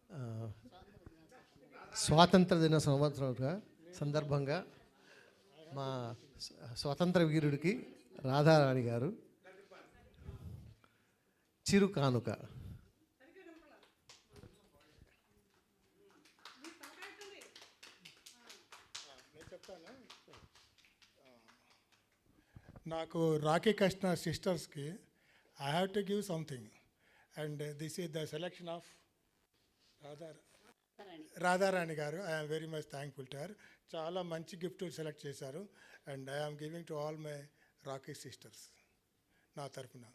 ఆ, స్వాతంత్ర దిన సందర్భంగా మా స్వాతంత్ర వీరుడికి రాధారాణి గారు చిరు కానుక. నాకు రాఖీ కృష్ణ సిస్టర్స్కి I have to give something, and this is the selection of Radharani గారు. I'm very much thankful to her. చాలా మంచి గిఫ్ట్ సెలెక్ట్ చేశారు, and I'm giving to all my Rakhi sisters నా తరఫున.